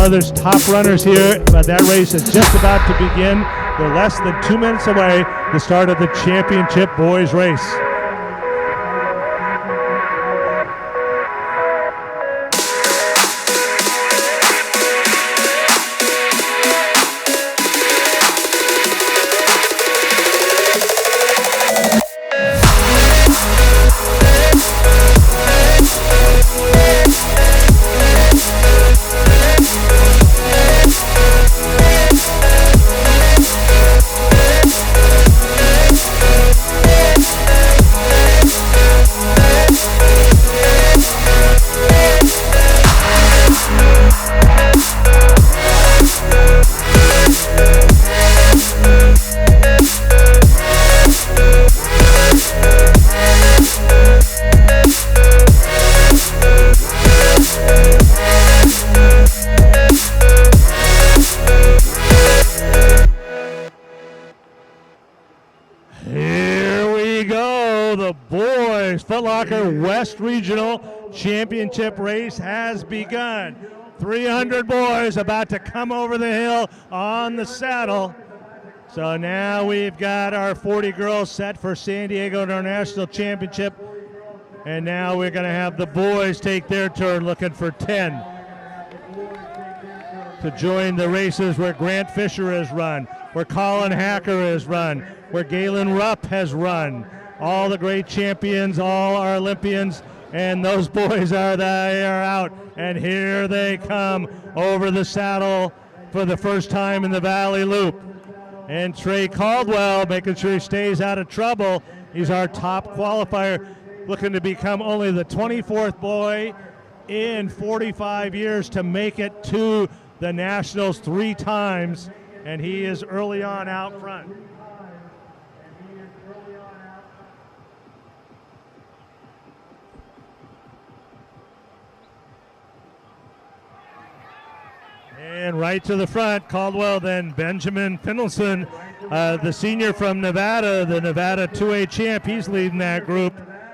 others top runners here, but that race is just about to begin. They're less than 2 minutes away, the start of the championship boys race. Footlocker West Regional Championship race has begun. 300 boys about to come over the hill on the saddle. So now we've got our 40 girls set for San Diego International Championship. And now we're going to have the boys take their turn looking for 10 to join the races where Grant Fisher has run, where Colin Hacker has run, where Galen Rupp has run. All the great champions, all our Olympians, and those boys are out. And here they come over the saddle for the first time in the Valley Loop. And Trey Caldwell making sure he stays out of trouble. He's our top qualifier, looking to become only the 24th boy in 45 years to make it to the Nationals 3 times. And he is early on out front. And right to the front, Caldwell, then Benjamin Findelson, the senior from Nevada, the Nevada 2A champ. He's leading that group.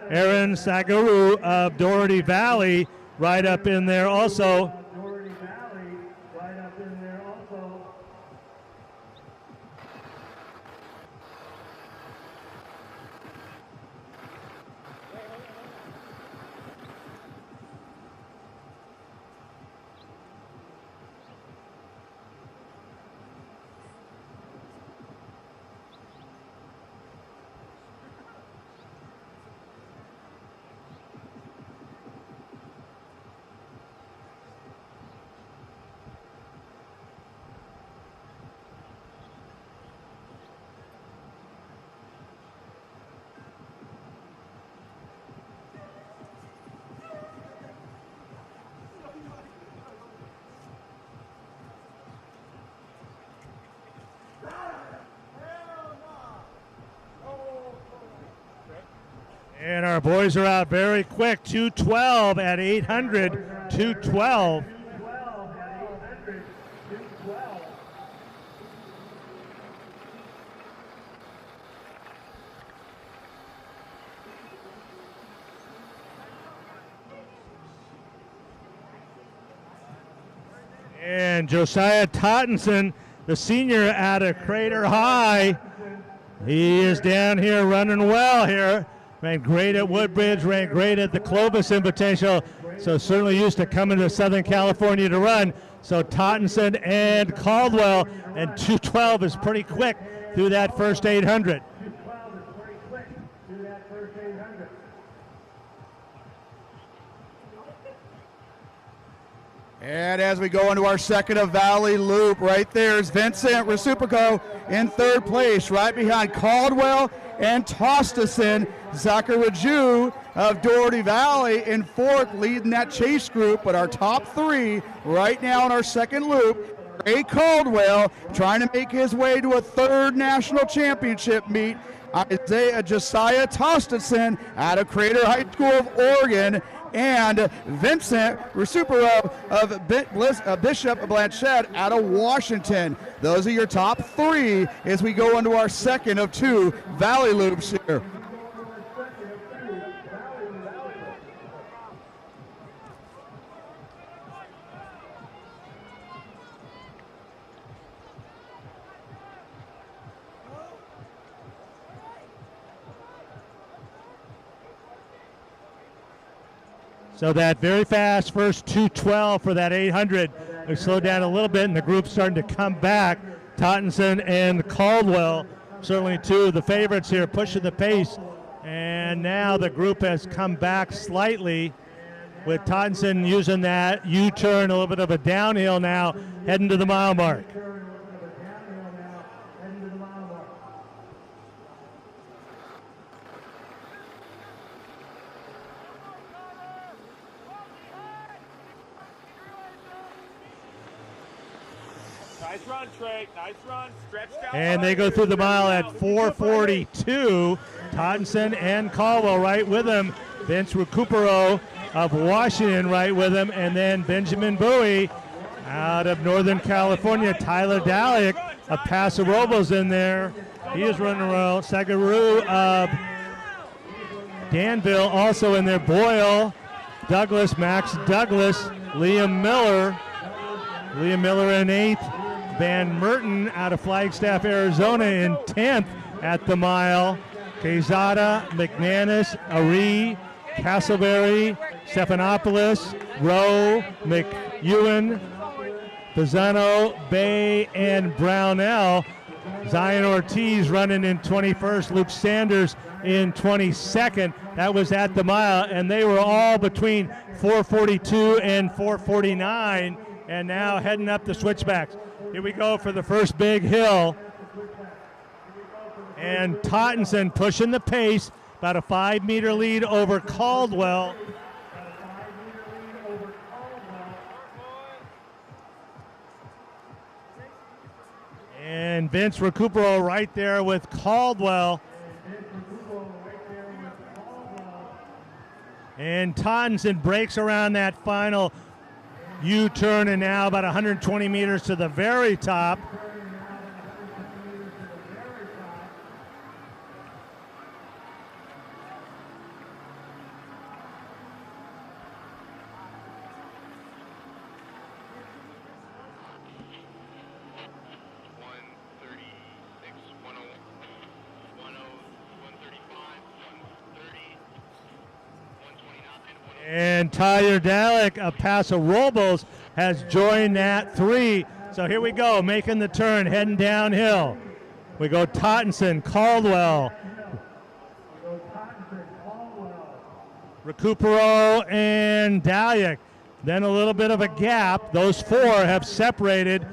Aaron Saguru of Doherty Valley right up in there also. And our boys are out very quick. 2:12 at 800. 2:12. And Josiah Tottenson, the senior out of Crater High, he is down here running well here. Ran great at Woodbridge, ran great at the Clovis Invitational, so certainly used to coming to Southern California to run. So Tottenson and Caldwell, and 2:12 is pretty quick through that first 800. And as we go into our second of Valley Loop, right there is Vincent Reciproco in third place, right behind Caldwell and Tosteson. Zakaraju of Doherty Valley in fourth, leading that chase group. But our top 3 right now in our second loop, Ray Caldwell trying to make his way to a 3rd national championship meet. Josiah Tosteson out of Crater High School of Oregon, and Vincent Recupero of Bishop Blanchette out of Washington. Those are your top 3 as we go into our second of 2 Valley Loops here. So that very fast first 2:12 for that 800. We slowed down a little bit, and the group's starting to come back. Tottenson and Caldwell, certainly two of the favorites here, pushing the pace. And now the group has come back slightly, with Tottenson using that U-turn, a little bit of a downhill now, heading to the mile mark. Nice run, Trey. Nice run. Stretched out. And they go through the mile at 4:42. Tottenson and Caldwell right with him. Vince Recupero of Washington right with him. And then Benjamin Bowie out of Northern California. Tyler Dalick of Paso Robles in there. He is running around. Sagaru of Danville also in there. Boyle, Douglas, Max Douglas, Liam Miller in 8th. Van Merton out of Flagstaff, Arizona in 10th at the mile. Quezada, McManus, Ari, Castleberry, Stephanopoulos, Rowe, McEwen, Pisano, Bay, and Brownell. Zion Ortiz running in 21st. Luke Sanders in 22nd. That was at the mile, and they were all between 4:42 and 4:49, and now heading up the switchbacks. Here we go for the first big hill. And Tottenson pushing the pace, about a 5-meter lead over Caldwell. And Vince Recupero right there with Caldwell. And Tottenson breaks around that final U-turn, and now about 120 meters to the very top. And Tyler Dalick of Paso Robles has joined that 3. So here we go, making the turn, heading downhill. We go Tottenson, Caldwell, Recupero, and Dalick. Then a little bit of a gap. Those 4 have separated.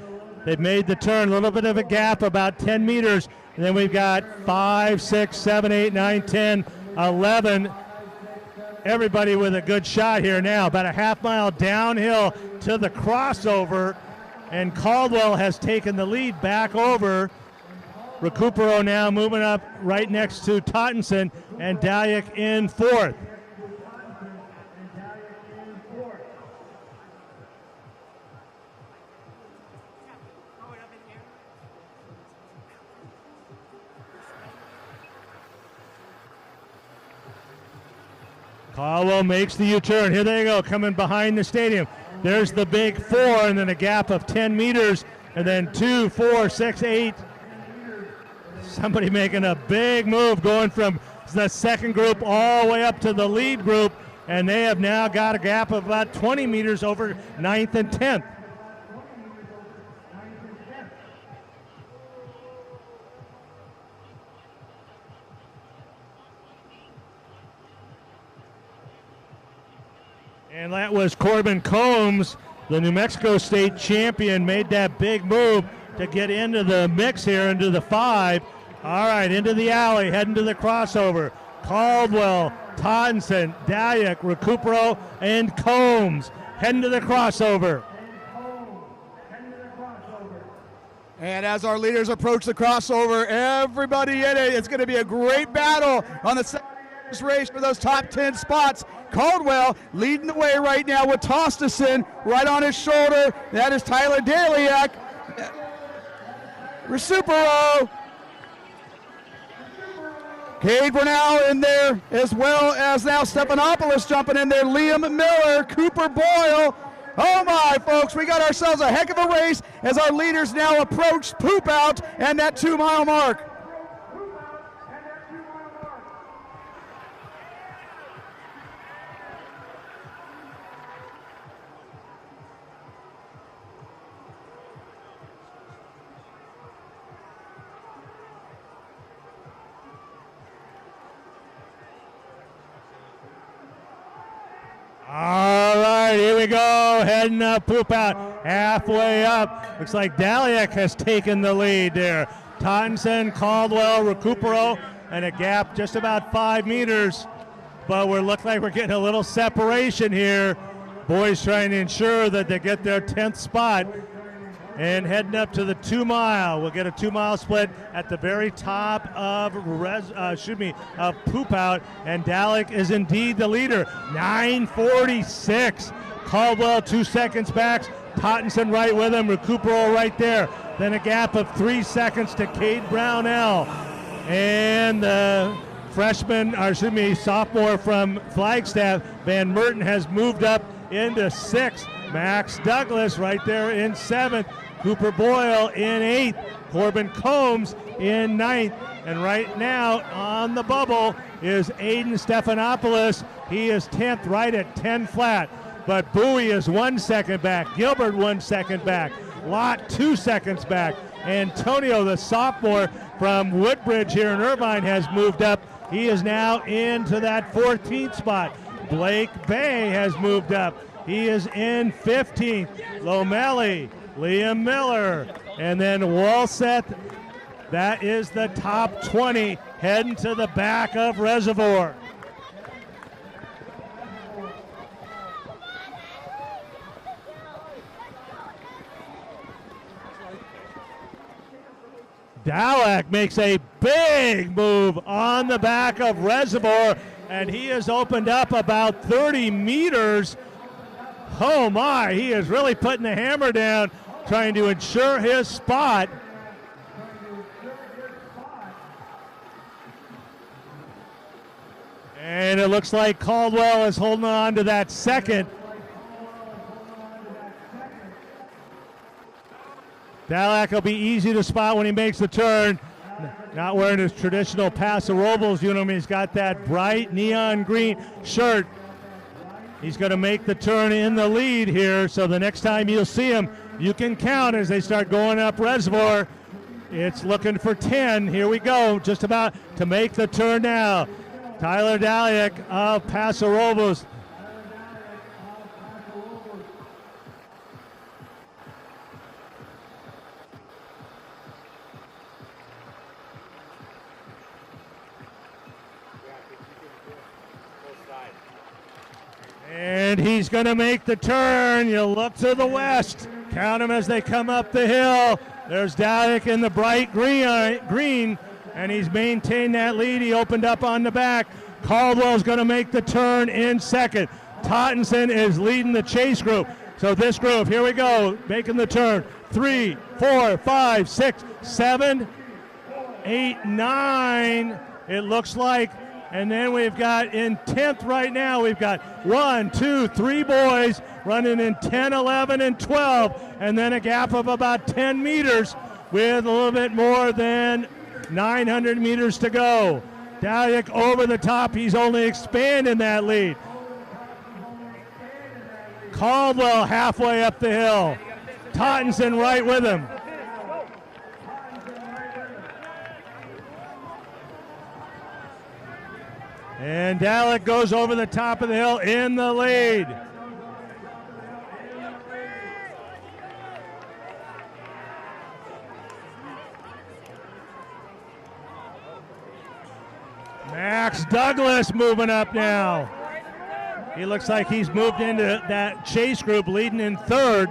They've made the turn, a little bit of a gap, about 10 meters. And then we've got 5, 6, 7, 8, 9, 10, 11. Everybody with a good shot here now. About a half mile downhill to the crossover, and Caldwell has taken the lead back over. Recupero now moving up right next to Tottenson, and Dalick in 4th. Caldwell makes the U-turn. Here they go, coming behind the stadium. There's the big 4, and then a gap of 10 meters, and then 2, 4, 6, 8. Somebody making a big move, going from the second group all the way up to the lead group, and they have now got a gap of about 20 meters over 9th and 10th. And that was Corbin Combs, the New Mexico State champion, made that big move to get into the mix here, into the 5. All right, into the alley, heading to the crossover. Caldwell, Tottenson, Dalick, Recupero, and Combs heading to the crossover. And as our leaders approach the crossover, everybody in it. It's going to be a great battle on the second race for those top 10 spots. Caldwell leading the way right now with Tostison right on his shoulder. That is Tyler Daliak. Recupero. Cade Bernal in there, as well as now Stephanopoulos jumping in there. Liam Miller, Cooper Boyle. Oh my, folks, we got ourselves a heck of a race as our leaders now approach poop out and that 2-mile mark. All right, here we go. Heading up, poop out, halfway up. Looks like Daliak has taken the lead there. Tottenson, Caldwell, Recupero, and a gap just about 5 meters. But we look like we're getting a little separation here. Boys trying to ensure that they get their 10th spot. And heading up to the 2 mile. We'll get a 2 mile split at the very top of poop out. And Daliak is indeed the leader. 9:46. Caldwell 2 seconds back. Tottenson right with him. Recupero right there. Then a gap of 3 seconds to Cade Brownell. And the sophomore from Flagstaff, Van Merten, has moved up into 6th. Max Douglas right there in 7th. Cooper Boyle in 8th. Corbin Combs in 9th. And right now on the bubble is Aiden Stephanopoulos. He is 10th, right at 10 flat. But Bowie is 1 second back. Gilbert 1 second back. Lott 2 seconds back. Antonio, the sophomore from Woodbridge here in Irvine, has moved up. He is now into that 14th spot. Blake Bay has moved up. He is in 15th. Lomeli, Liam Miller, and then Walseth. That is the top 20 heading to the back of Reservoir. Daliak makes a big move on the back of Reservoir, and he has opened up about 30 meters. Oh my, he is really putting the hammer down, trying to ensure his spot. And it looks like Caldwell is holding on to that second. Daliak will be easy to spot when he makes the turn. Not wearing his traditional Paso Robles uniform. He's got that bright neon green shirt. He's going to make the turn in the lead here, so the next time you'll see him, you can count as they start going up Reservoir. It's looking for 10. Here we go, just about to make the turn now. Tyler Daliak of Paso Robles. And he's going to make the turn. You look to the west. Count them as they come up the hill. There's Daliak in the bright green, and he's maintained that lead. He opened up on the back. Caldwell's going to make the turn in second. Tottenson is leading the chase group. So this group, here we go, making the turn. 3, 4, 5, 6, 7, 8, 9. It looks like. And then we've got in 10th right now, we've got 1, 2, 3 boys running in 10, 11, and 12, and then a gap of about 10 meters with a little bit more than 900 meters to go. Daliak over the top. He's only expanding that lead. Caldwell halfway up the hill. Tottenson right with him. And Daliak goes over the top of the hill in the lead. Max Douglas moving up now. He looks like he's moved into that chase group, leading in third.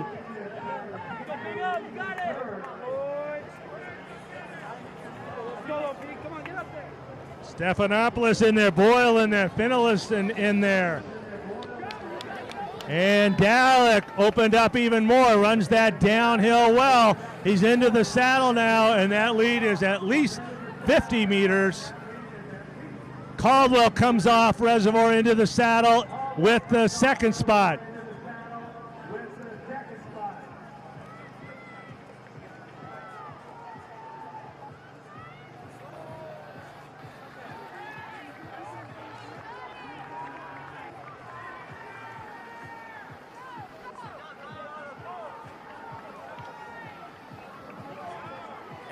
Stephanopoulos in there, Boyle in there, Finalist in there. And Daliak opened up even more, runs that downhill well. He's into the saddle now, and that lead is at least 50 meters. Caldwell comes off Reservoir into the saddle with the second spot.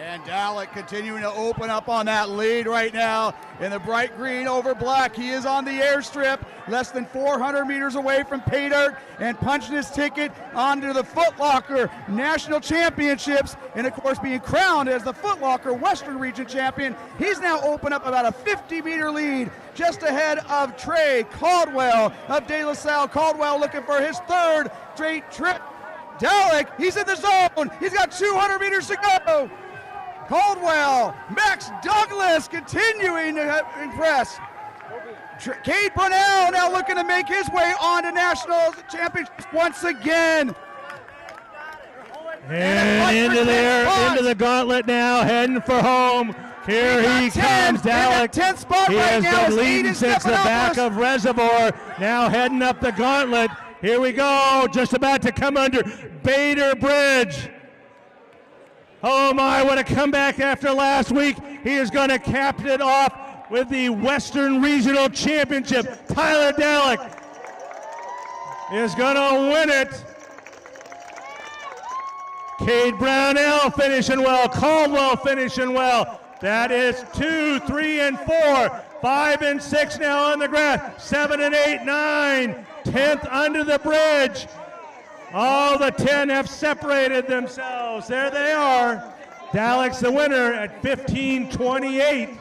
And Dalek continuing to open up on that lead right now in the bright green over black. He is on the airstrip, less than 400 meters away from pay dirt, and punching his ticket onto the Footlocker National Championships, and of course being crowned as the Footlocker Western Region Champion. He's now opened up about a 50-meter lead just ahead of Trey Caldwell of De La Salle. Caldwell looking for his third straight trip. Dalek, he's in the zone. He's got 200 meters to go. Caldwell, Max Douglas continuing to impress. Cade Brunell now looking to make his way on to national championships once again. And into the gauntlet now, heading for home. Here he comes, Dalek. 10th spot He right has now been leading since the back of Reservoir. Now heading up the gauntlet. Here we go, just about to come under Bader Bridge. Oh my, what a comeback after last week. He is going to cap it off with the Western Regional Championship. Tyler Dalek is going to win it. Cade Brownell finishing well. Caldwell finishing well. That is 2, 3, and 4. 5 and 6 now on the grass. 7 and 8, 9. 10th under the bridge. All the 10 have separated themselves. There they are. Dalek's the winner at 15:28.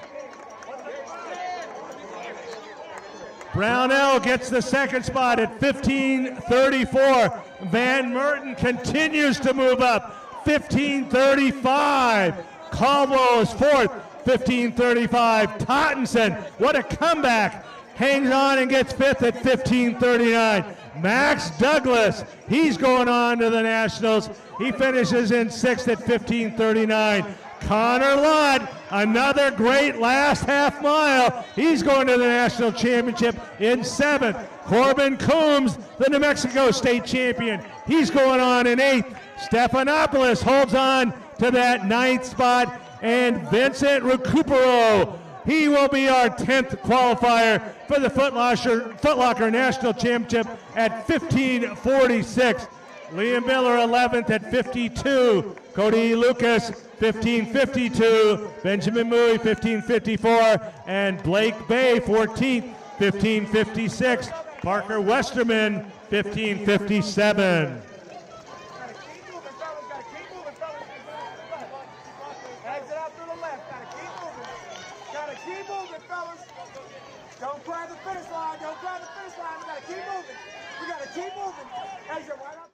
Brownell gets the second spot at 15:34. Van Merten continues to move up, 15:35. Caldwell is fourth, 15:35. Tottenson, what a comeback. Hangs on and gets fifth at 15:39. Max Douglas, he's going on to the Nationals. He finishes in sixth at 15:39. Connor Ludd, another great last half mile. He's going to the National Championship in seventh. Corbin Coombs, the New Mexico State Champion. He's going on in eighth. Stephanopoulos holds on to that ninth spot. And Vincent Recupero, he will be our 10th qualifier for the Footlocker National Championship at 15:46. Liam Miller 11th at 52. Cody Lucas 15:52. Benjamin Mui 15:54. And Blake Bay 14th 15:56. Parker Westerman 15:57. Exit out through the left. Gotta keep moving, fellas. Don't grab the finish line. We gotta keep moving. Exit right up.